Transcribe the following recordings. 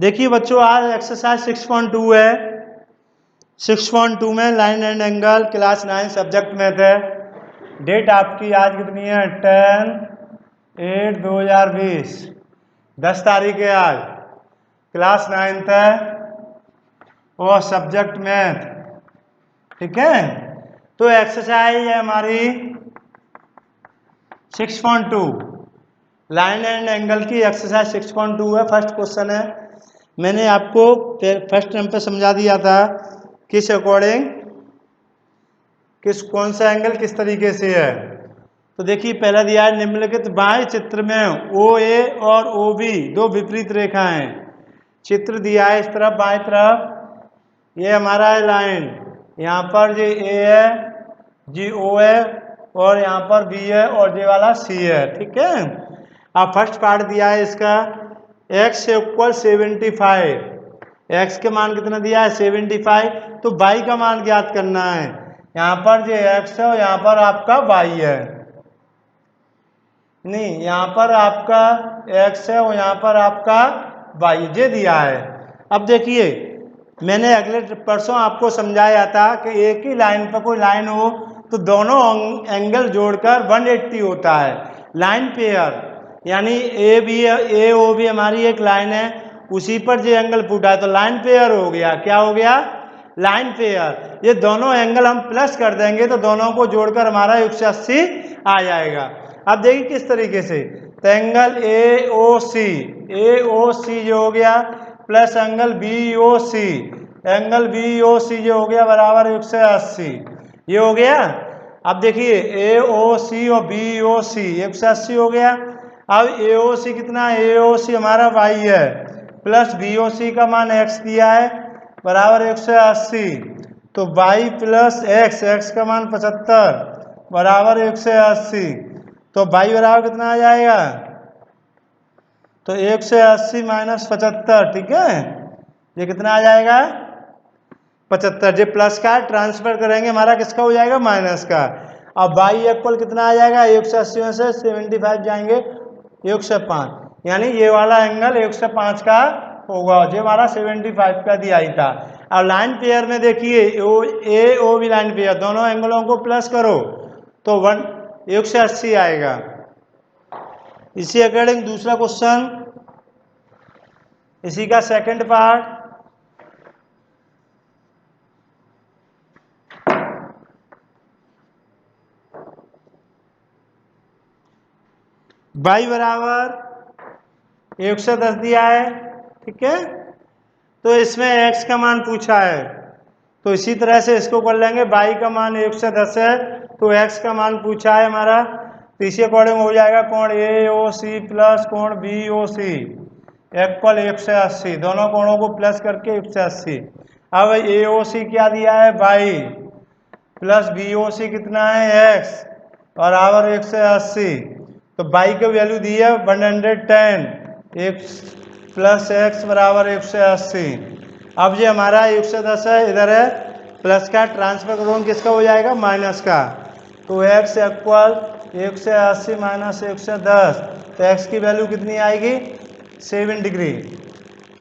देखिए बच्चों, आज एक्सरसाइज 6.2 है। 6.2 में line and angle, class 9 subject math है। डेट आपकी आज कितनी है? 10/8/2020, 10 तारीख है आज। क्लास 9 है और सब्जेक्ट मैथ, ठीक है। तो एक्सरसाइज है हमारी 6.2, लाइन एंड एंगल की एक्सरसाइज 6.2 है। फर्स्ट क्वेश्चन है, मैंने आपको फर्स्ट टर्म पे समझा दिया था किस अकॉर्डिंग कौन सा एंगल किस तरीके से है। तो देखिए पहला दिया है, निम्नलिखित बाएं चित्र में ओ ए और ओ बी दो विपरीत रेखाएं। चित्र दिया है इस तरफ बाएं तरफ, ये हमारा है लाइन, यहाँ पर जी ए है, जी ओ है, और यहाँ पर बी है, और ये वाला सी है, ठीक है। अब फर्स्ट पार्ट दिया है इसका, x = 75, x के मान कितना दिया है? 75। तो y का मान ज्ञात करना है। यहाँ पर जो x है और यहाँ पर आपका y है, नहीं यहाँ पर आपका x है और यहाँ पर आपका y ये दिया है। अब देखिए मैंने अगले परसों आपको समझाया था कि एक ही लाइन पर कोई लाइन हो तो दोनों एंगल जोड़कर 180 होता है। लाइन पेयर यानी ए ओ बी हमारी एक लाइन है, उसी पर जो एंगल फूटा है तो लाइन पेयर हो गया। क्या हो गया? Line pair. ये दोनों एंगल हम प्लस कर देंगे तो दोनों को जोड़कर हमारा 180 आ जाएगा। अब देखिए किस तरीके से, तो एंगल ए ओ सी जो हो गया प्लस एंगल बी ओ सी, एंगल बी ओ सी जो हो गया बराबर 180, ये हो गया। अब देखिए ए ओ सी और बी ओ सी 180 हो गया। अब ए ओ सी कितना? ए ओ सी हमारा y है, प्लस बी ओ सी का मान x दिया है बराबर 180, तो y प्लस x का मान 75 बराबर 180, तो y बराबर कितना आ जाएगा? तो 180 माइनस 75, ठीक है, ये कितना आ जाएगा? 75। जो प्लस का ट्रांसफर करेंगे हमारा किसका हो जाएगा? माइनस का। अब y इक्वल कितना आ जाएगा? 180 में से 75 जाएंगे 105, यानी ये वाला एंगल 105 का होगा, जो हमारा 75 का दिया ही था। अब लाइन पेयर में देखिए ए ओ बी लाइन पेयर, दोनों एंगलों को प्लस करो तो 180 आएगा। इसी अकॉर्डिंग दूसरा क्वेश्चन, इसी का सेकंड पार्ट, y बराबर 110 दिया है, ठीक है। तो इसमें x का मान पूछा है, तो इसी तरह से इसको कर लेंगे। y का मान 110 है तो x का मान पूछा है हमारा, तो इसी अकॉर्डिंग हो जाएगा कोण ए ओ सी प्लस कोण बी ओ सी इक्वल 180, दोनों कोणों को प्लस करके 180। अब ए ओ सी क्या दिया है? y प्लस बी ओ सी कितना है? x बराबर 180, तो y की वैल्यू दी है 110, x प्लस एक्स बराबर 180। अब ये हमारा 110 है, इधर है प्लस का ट्रांसफर करोगे किसका हो जाएगा? माइनस का, तो x इक्वल 180 माइनस 110, तो x की वैल्यू कितनी आएगी? 7 डिग्री,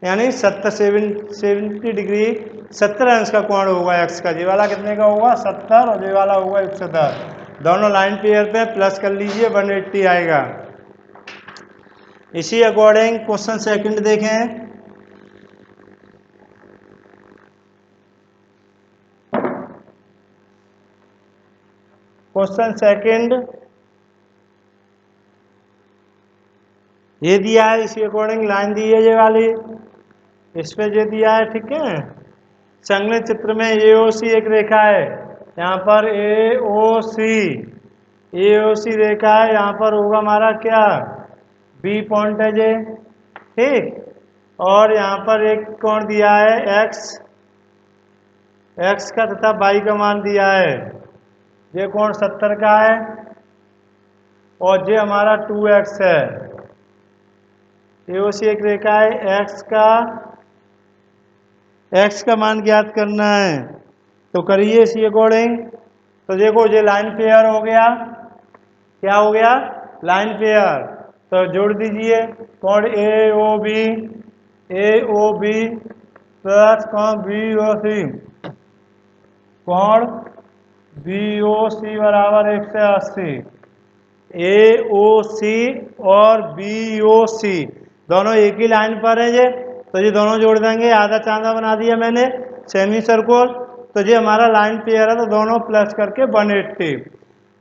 यानी 70 डिग्री 70 अंश का कोण होगा x का। ये वाला कितने का होगा? 70, और ये वाला होगा 110। दोनों लाइन पेयर पे प्लस कर लीजिए 180 आएगा। इसी अकॉर्डिंग क्वेश्चन सेकंड देखें, क्वेश्चन सेकंड ये दिया है, इसी अकॉर्डिंग लाइन दी है ये वाली, इस पे ये दिया है, ठीक है। संलग्न चित्र में ए ओ सी एक रेखा है, यहाँ पर ए ओ सी रेखा है, यहाँ पर होगा हमारा क्या? बी पॉइंट है ये, ठीक। और यहाँ पर एक कोण दिया है एक्स का तथा y का मान दिया है, ये कोण 70 का है और ये हमारा 2x है। एओसी एक रेखा है, x का मान ज्ञात करना है, तो करिए इसी अकॉर्डिंग। तो देखो ये लाइन पेयर हो गया, क्या हो गया? Line pair. तो जोड़ दीजिए कोण ए ओ बी ए ओ बी प्लस कौन बी ओ सी, कोण बी ओ सी बराबर 180। ए ओ सी और बी ओ सी दोनों एक ही लाइन पर है, ये तो ये दोनों जोड़ देंगे, आधा चांदा बना दिया मैंने सेमी सर्कुल। तो ये हमारा लाइन पेयर है, तो दोनों प्लस करके 180।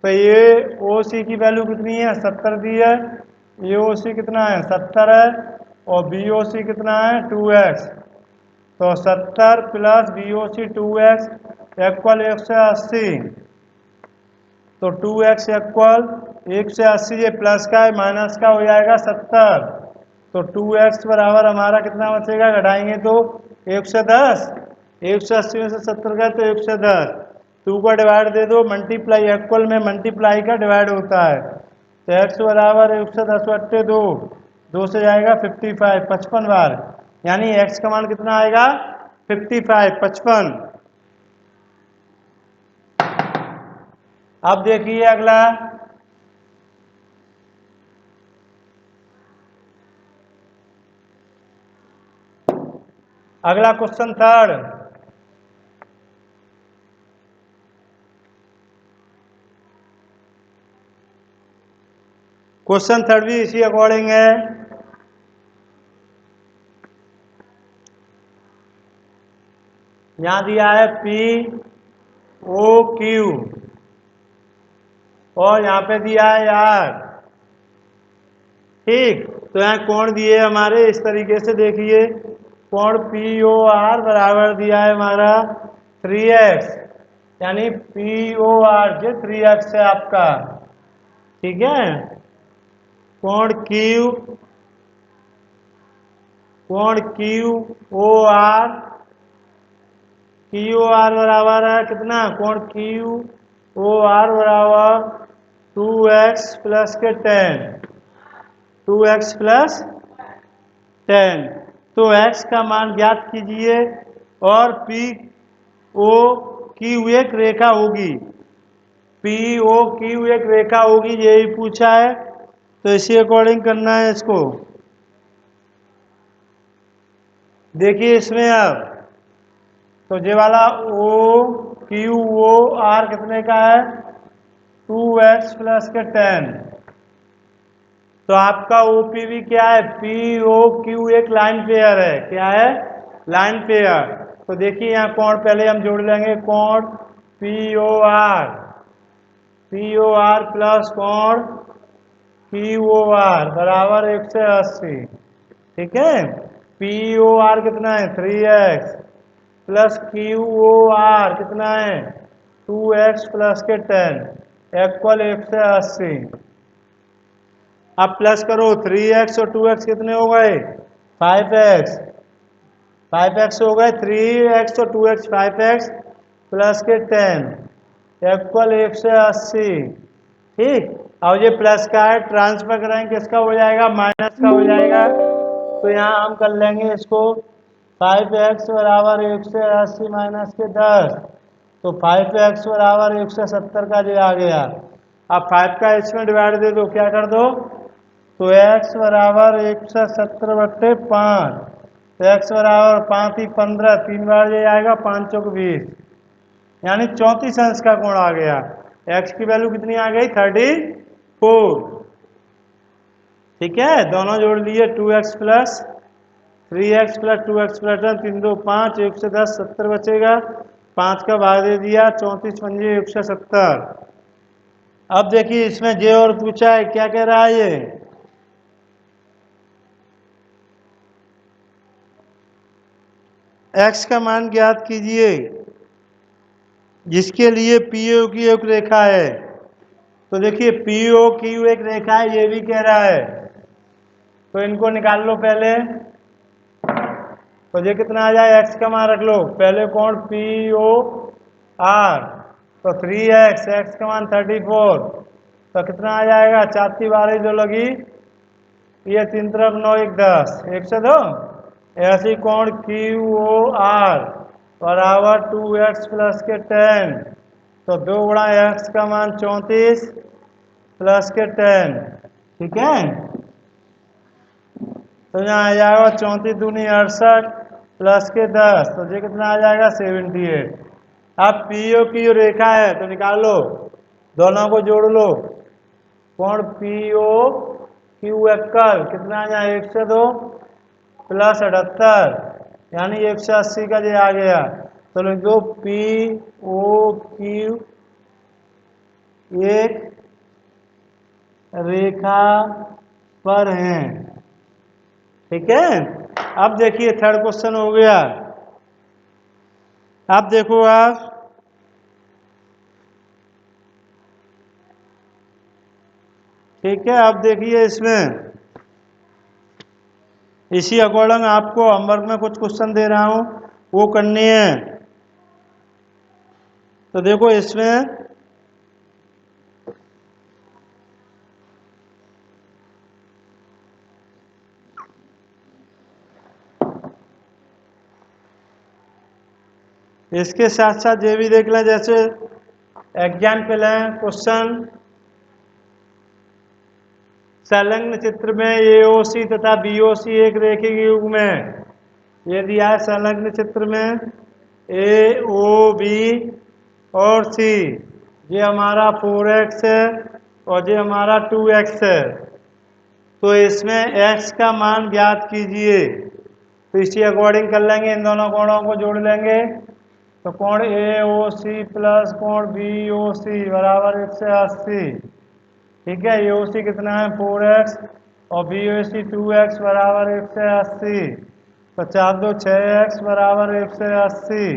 तो ये ओ सी की वैल्यू कितनी है 70 दी है, ए ओ सी कितना है 70 है, और बी ओ सी कितना है 2x। तो 70 प्लस बी ओ सी 2x इक्वल 180। तो 2x इक्वल 180, ये प्लस का है माइनस का हो जाएगा 70। तो 2x बराबर हमारा कितना बचेगा, घटाएंगे तो 110। 180 में से 70 का तो 110, 2 का डिवाइड दे दो, मल्टीप्लाई इक्वल में मल्टीप्लाई का डिवाइड होता है। तो x बराबर 110 बट्टे 2, 2 से जाएगा 55, 55 बार, यानी x का मान कितना आएगा 55, 55। अब देखिए अगला, अगला क्वेश्चन थर्ड। क्वेश्चन थर्ड भी इसी अकॉर्डिंग है। यहां दिया है पी ओ क्यू और यहाँ पे दिया है यार, ठीक। तो यहाँ कोण दिए हमारे इस तरीके से, देखिए कोण पी ओ आर बराबर दिया है हमारा 3x, यानी पी ओ आर जो 3x है आपका, ठीक है। कोण क्यू, कोण Q O R, Q R बराबर है कितना, कोण क्यू ओ आर बराबर 2x प्लस के 10, 2x प्लस 10। तो x का मान ज्ञात कीजिए और पी ओ क्यू एक रेखा होगी, पी ओ क्यू एक रेखा होगी, यही पूछा है। तो इसी अकॉर्डिंग करना है इसको। देखिए इसमें अब, तो ये वाला ओ क्यू ओ आर कितने का है 2x प्लस के 10। तो आपका ओपीवी क्या है, पी ओ क्यू एक लाइन पेयर है, क्या है लाइन पेयर। तो देखिए यहाँ कोण पहले हम जोड़ लेंगे, कोण P O R, P O R plus कोण क्यू ओ आर बराबर 180, ठीक है। पी ओ आर कितना है 3x plus Q O are कितना है 2x प्लस के 10 इक्वल 180। अब प्लस करो, 3x और 2x कितने हो गए 5x, 5x हो गए, 3x और 2x 5x प्लस के 10 इक्वल 180, ठीक। और ये प्लस का है, ट्रांसफर करेंगे किसका हो जाएगा माइनस का हो जाएगा। तो यहाँ हम कर लेंगे इसको, 5x बराबर 180 माइनस के 10, तो 5x बराबर 170 का जो आ गया। अब 5 का इसमें डिवाइड दे दो, क्या कर दो, तो x बराबर 170 बट्टे 5, तो x बराबर 5 ही 15, 3 बार ये आएगा 5 चौक 20, यानी 34 अंश का कोण आ गया। x की वैल्यू कितनी आ गई 34, ठीक है। दोनों जोड़ लिए, 2x plus 3x plus 2x plus 3 2 5, 110 70 बचेगा, 5 का भाग दे दिया, 34 पंजे 170। अब देखिए इसमें जे और पूछा है, क्या कह रहा है ये, x का मान ज्ञात कीजिए जिसके लिए पीओ की एक रेखा है। तो देखिए पीओ की एक रेखा है, ये भी कह रहा है, तो इनको निकाल लो पहले। तो ये कितना आ जाए, x का मान रख लो पहले, कोण पी ओ आर, तो 3x, x का मान 34, तो कितना आ जाएगा 4 12 जो लगी, ये 3 तरफ 9 1 10, 102। ऐसी कोण क्यू ओ आर बराबर 2x प्लस के 10, तो 2 गुणा x का मान 34 प्लस के 10, ठीक है। तो यहाँ आ जाएगा 34 दूनी 68 प्लस के 10, तो ये कितना आ जाएगा 78। अब पी ओ क्यू रेखा है तो निकाल लो, दोनों को जोड़ लो। कोण पी ओ क्यू एकल कितना आ जाए 102 प्लस 78 यानी 180 का ये आ गया। तो लिख दो पी ओ क्यू एक रेखा पर हैं। ठीक है, अब देखिए थर्ड क्वेश्चन हो गया। अब देखो आप, ठीक है, अब देखिए इसमें इसी अकॉर्डिंग आपको होमवर्क में कुछ क्वेश्चन दे रहा हूं वो करने हैं। तो देखो इसमें इसके साथ साथ ये भी देख लें, जैसे एग्जाम्पल है क्वेश्चन संलग्न चित्र में एओसी तथा बीओसी एक रेखीय युग्म है। ये दिया है संलग्न चित्र में ए ओ बी और सी, ये हमारा 4x है और ये हमारा 2x है। तो इसमें x का मान ज्ञात कीजिए। तो इसी अकॉर्डिंग कर लेंगे, इन दोनों कोणों को जोड़ लेंगे। तो कोण ए ओ सी प्लस कोण बी ओ सी बराबर 180। ठीक है, ए ओ सी कितना है 4x और बी ओ सी 2x बराबर 180। तो 4 2 6x बराबर 180।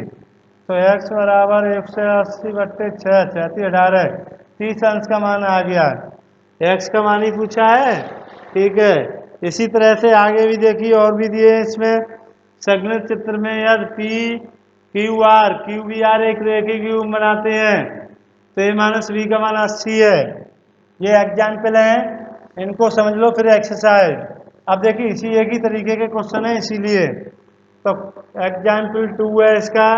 तो x बराबर 180 बट्टे 6 36 18 30 अंश का मान आ गया। x का मान ही पूछा है। ठीक है, इसी तरह से आगे भी देखिए और भी दिए हैं इसमें संलग्न चित्र में यदि पी क्यू बी आर एक रेखीय क्यूब बनाते हैं तो ए माइनस बी का मान 80 है। ये एग्जाम्पल है, इनको समझ लो फिर एक्सरसाइज। अब देखिए इसी एक ही तरीके के क्वेश्चन है इसीलिए। तो एग्जाम्पल 2 है इसका,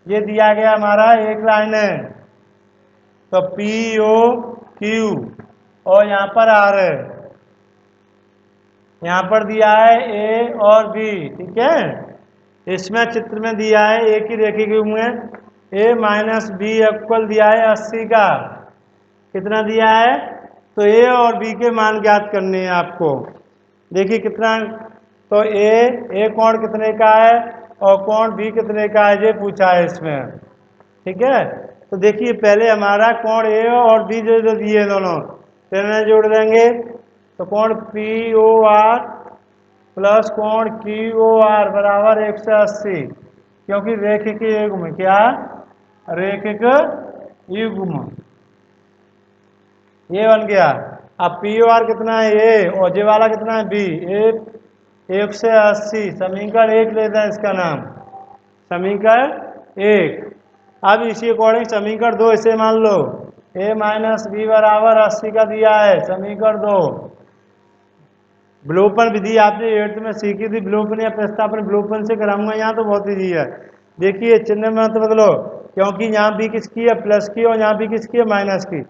ये दिया गया हमारा एक लाइन है। तो पी ओ क्यू और यहाँ पर आर है, यहाँ पर दिया है ए और बी। ठीक है, इसमें चित्र में दिया है एक ही रेखीय क्यूब में ए माइनस बी इक्वल दिया है 80 का। कितना दिया है? तो ए और बी के मान ज्ञात करने हैं आपको। देखिए कितना, तो ए कोण कितने का है और कोण बी कितने का है ये पूछा है इसमें। ठीक है, तो देखिए पहले हमारा कोण ए और बी जो जो दिए दोनों तो इन्हें जोड़ देंगे। तो कोण पी ओ आर प्लस कोण क्यू ओ आर बराबर 180, क्योंकि रेखिक युग्म क्या, रेखिक युग्म ये बन गया। अब पी ओ आर कितना है ए और जे वाला कितना है बी, ए 180 समीकरण 1 लेते हैं इसका नाम समीकरण 1। अब इसी अकॉर्डिंग समीकरण 2 इसे मान लो ए माइनस बी बराबर 80 का दिया है समीकरण 2। विलोपन विधि आपने 8th में सीखी थी, विलोपन या प्रतिस्थापन विलोपन से कराऊंगा, यहाँ तो बहुत ईजी है। देखिए चिन्ह में मत बदलो, क्योंकि यहाँ भी किसकी है प्लस की और यहाँ भी किसकी है माइनस की।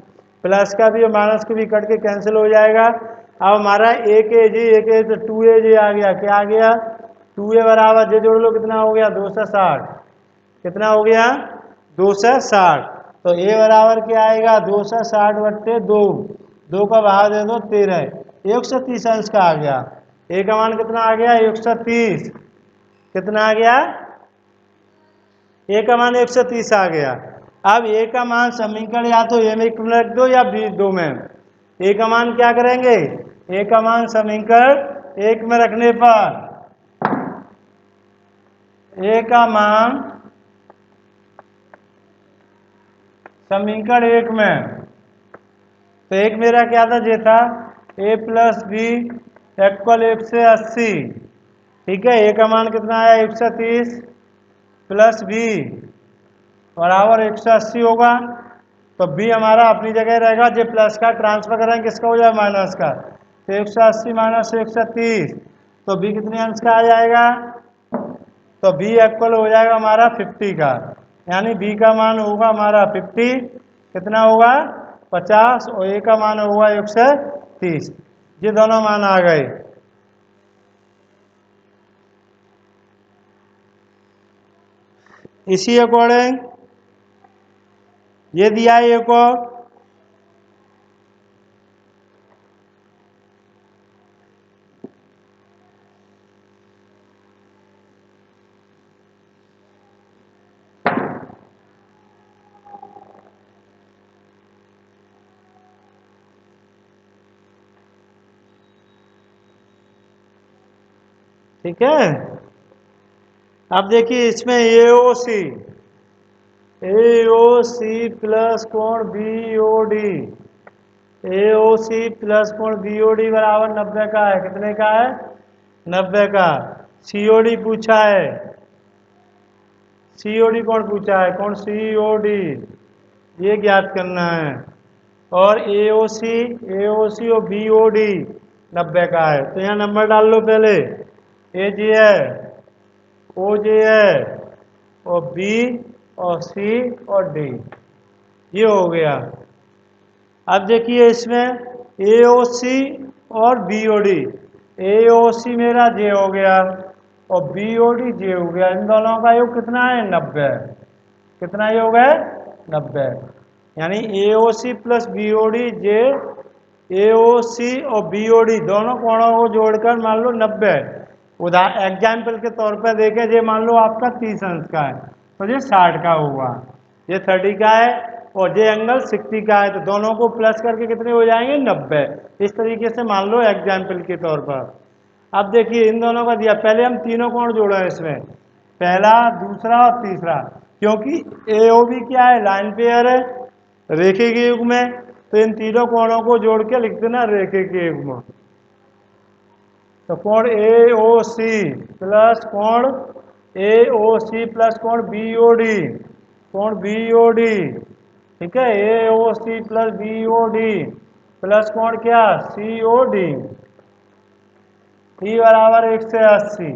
प्लस का भी और माइनस की भी कट के कैंसिल हो जाएगा। अब हमारा एक ए तो 2a आ गया, क्या आ गया 2a बराबर जे जोड़ लो कितना हो गया 260। कितना हो गया 260। तो ए बराबर क्या आएगा 260 बट्टे 2, 2 का भाग दे दो 13, 130 अंश का आ गया। ए का मान कितना आ गया 130। कितना आ गया, ए का मान 130 आ गया। अब ए का मान समीकरण या तो ए में रख दो या बी 2 में। ए का मान क्या करेंगे, ए का मान समीकरण 1 में रखने पर ए का मान समीकरण 1 में, तो एक मेरा क्या था ये था ए प्लस बी इक्वल 180। ठीक है, ए का मान कितना आया 130 प्लस बी बराबर 180 होगा। तो बी हमारा अपनी जगह रहेगा, जो प्लस का ट्रांसफर करेंगे किसका हो जाएगा माइनस का, तो 180 माइनस 130 तो बी कितने अंश का आ जाएगा, तो बी इक्वल हो जाएगा हमारा 50 का। यानी बी का मान होगा हमारा 50, कितना होगा 50 और ए का मान होगा 130। ये दोनों मान आ गए। इसी अकॉर्डिंग ये दिया है एक और, ठीक है। अब देखिए इसमें AOC, AOC प्लस कोण BOD, AOC प्लस कोण BOD बराबर 90 का है। कितने का है? 90 का। COD पूछा है, COD कौन पूछा है? कौन COD, ये ज्ञात करना है। और AOC और BOD 90 का है। तो यहाँ नंबर डाल लो पहले। AG है, OJ है, और B और C और D, ये हो गया। अब देखिए इसमें AOC और BOD, AOC मेरा J हो गया और BOD J हो गया। इन दोनों का योग कितना है? 90। कितना योग है? 90। यानी AOC plus BOD J, AOC और BOD दोनों कोणों को जोड़कर मान लो 90। एग्जाम्पल के तौर पर देखें, ये मान लो आपका 30 अंश का है तो ये 60 का होगा, ये 30 का है और ये एंगल 60 का है, तो दोनों को प्लस करके कितने हो जाएंगे? 90। इस तरीके से मान लो एग्जाम्पल के तौर पर। अब देखिए इन दोनों का दिया, पहले हम तीनों कोण जोड़े हैं इसमें, पहला, दूसरा और तीसरा, क्योंकि AOB क्या है? लाइन पेयर है रेखिक युग्म में, तो इन तीनों कोणों को जोड़ के लिख देना रेखिक युग्म। तो कोण AOC प्लस कोण AOC प्लस कोण BOD, कोण BOD, ठीक है, AOC प्लस BOD प्लस कोण क्या? COD, T बराबर 180।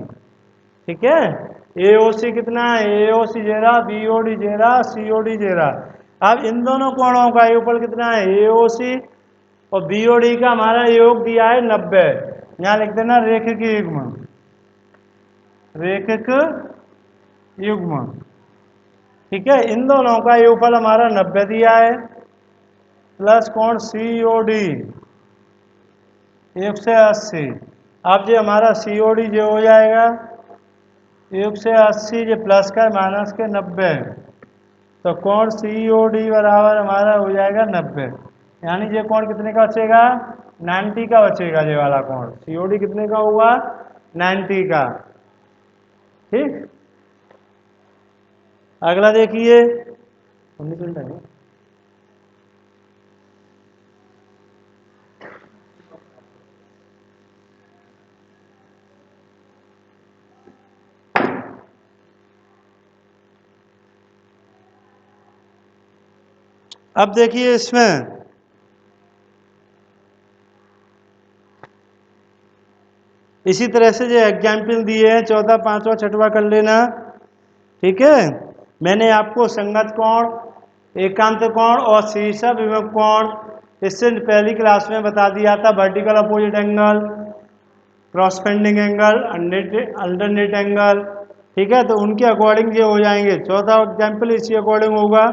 ठीक है, AOC कितना है? AOC जेरा, BOD जेरा, COD जेरा। अब इन दोनों कोणों का योगफल कितना है? AOC और BOD का हमारा योग दिया है 90। यहां लिख देना रेखिक युग्म, रेखिक युग्म। ठीक है, इन दोनों का योगफल हमारा 90 दिया है प्लस कोण COD 180। अब जो हमारा COD जो हो जाएगा 180, जो प्लस का माइनस के 90, तो कोण COD बराबर हमारा हो जाएगा 90। यानी ये कोण कितने का बचेगा? 90 का बचेगा। ये वाला कोण COD कितने का होगा? 90 का। ठीक, अगला देखिए, अब देखिए इसमें इसी तरह से जो एग्जाम्पल दिए हैं, चौथा, पांचवा, छठवा कर लेना। ठीक है, मैंने आपको संगत कोण, एकांत कोण और शीर्षक विभव कोण इससे पहली क्लास में बता दिया था। Vertical opposite angle, corresponding angle, alternate angle. ठीक है, तो उनके अकॉर्डिंग ये हो जाएंगे। चौथा एग्जाम्पल इसी अकॉर्डिंग होगा।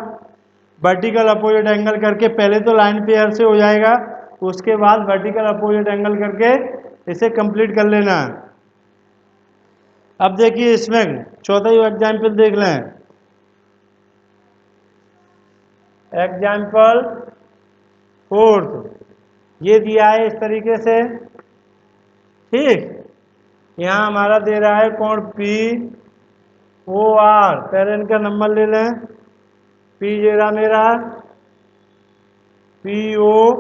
वर्टिकल अपोजिट एंगल करके पहले तो लाइन पेयर से हो जाएगा, उसके बाद वर्टिकल अपोजिट एंगल करके इसे कंप्लीट कर लेना। अब देखिए इसमें चौथा एग्जाम्पल देख लें। एग्जाम्पल फोर्थ, ये दिया है इस तरीके से। ठीक, यहाँ हमारा दे रहा है कोण POR, पहले इनका नंबर ले लें। P दे रहा मेरा POR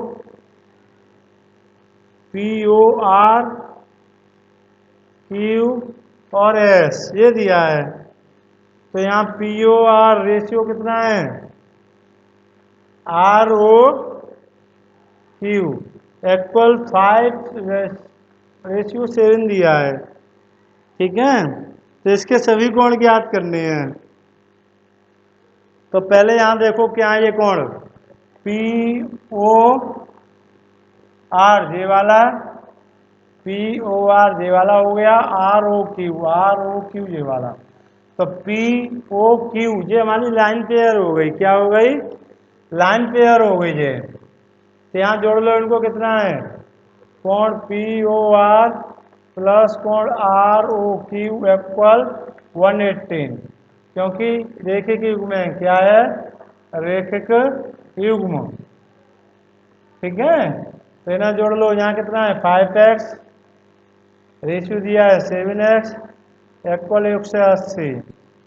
Q और S, ये दिया है। तो यहाँ POR रेशियो कितना है? ROQ इक्वल 5:7 दिया है। ठीक है, तो इसके सभी कोण ज्ञात करने हैं। तो पहले यहां देखो क्या है ये कोण POR जे वाला, POR जे वाला हो गया, ROQ जे वाला। तो पी ओ क्यू ये हमारी लाइन पेयर हो गई। क्या हो गई? लाइन पेयर हो गई ये। तो यहाँ जोड़ लो इनको, कितना है? कोण पी ओ आर प्लस कोण आर ओ क्यू इक्वल 118, क्योंकि रेखिक युग्म है। क्या है? रेखिक युग्म। ठीक है, तो इन्हें जोड़ लो। यहाँ कितना है? 5x, रेशियो दिया है 7x इक्वल 180।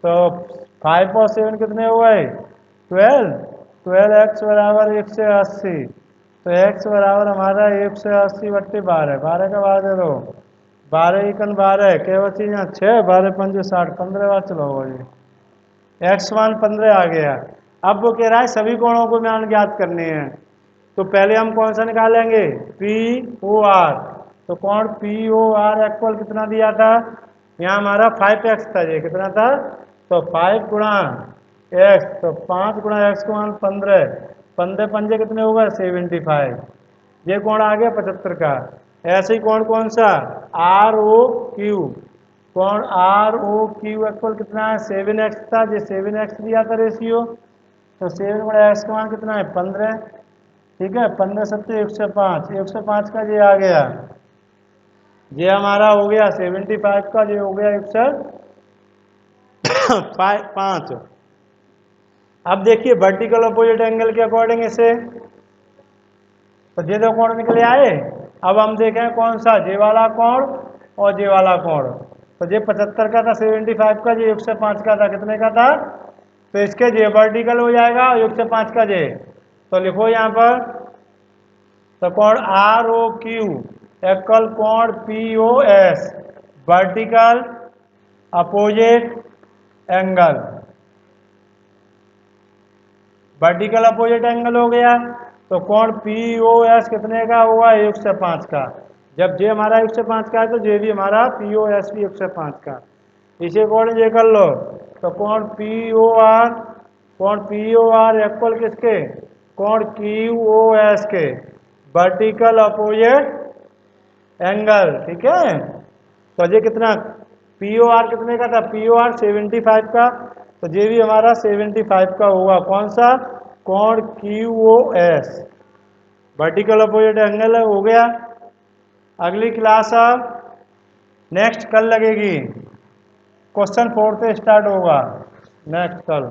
तो 5 और 7 कितने हो गए? 12। 12x बराबर 180। तो x बराबर हमारा 180/12। 12 का 12 दे दो, 12 एकन 12, क्या बची यहाँ? 6, 12 पंजे 60, 15 बार चलो जी। एक्स मान 15 आ गया। अब वो कह रहा है सभी कोणों को मान ज्ञात करने हैं। तो पहले हम कौन सा निकालेंगे? P O R. तो कोण पी ओ आर इक्वल कितना दिया था? यहाँ हमारा 5x था, ये कितना था? तो 5 गुणा एक्स, तो 5 गुणा एक्स को मान 15, 15 पंजे कितने हो गए? 75। ये कोण आ गया 75 का। ऐसे ही कोण कौन सा? R O Q. कोण आर ओ क्यू इक्वल कितना है? 7x था, ये 7x दिया था रेशियो। तो 7 गुणा एक्स का मान कितना है? 15। ठीक है, 15 सत्ते 105, 105 का ये आ गया। ये हमारा हो गया 75 का, ये हो गया 105। अब देखिए वर्टिकल अपोजिट एंगल के अकॉर्डिंग इसे, तो ये दो कोण निकले आए। अब हम देखें कौन सा? जे वाला कोण और जे वाला कोण। तो ये 75 का था, 75 का, ये 105 का था। कितने का था? तो इसके जे वर्टिकल हो जाएगा और 105 का जे। तो लिखो यहाँ पर, तो कोण आर ओ क्यू इक्वल कोण P O S, vertical opposite angle. Vertical opposite angle हो गया। तो कोण पी ओ एस कितने का होगा? 105 का। जब जे हमारा 105 का है तो जे भी हमारा पी ओ एस भी 105 का। इसे कोण ये कर लो। तो कोण पी ओ आर, कोण पी ओ आर इक्वल किसके? कोण क्यू ओ एस के, वर्टिकल अपोजिट एंगल। ठीक है, तो ये कितना? पी ओ आर कितने का था? पी ओ आर 75 का। तो ये भी हमारा 75 का होगा। कौन सा? कोण Q O S, vertical opposite angle है, हो गया। अगली क्लास अब नेक्स्ट कल लगेगी। क्वेश्चन 4 से स्टार्ट होगा नेक्स्ट कल।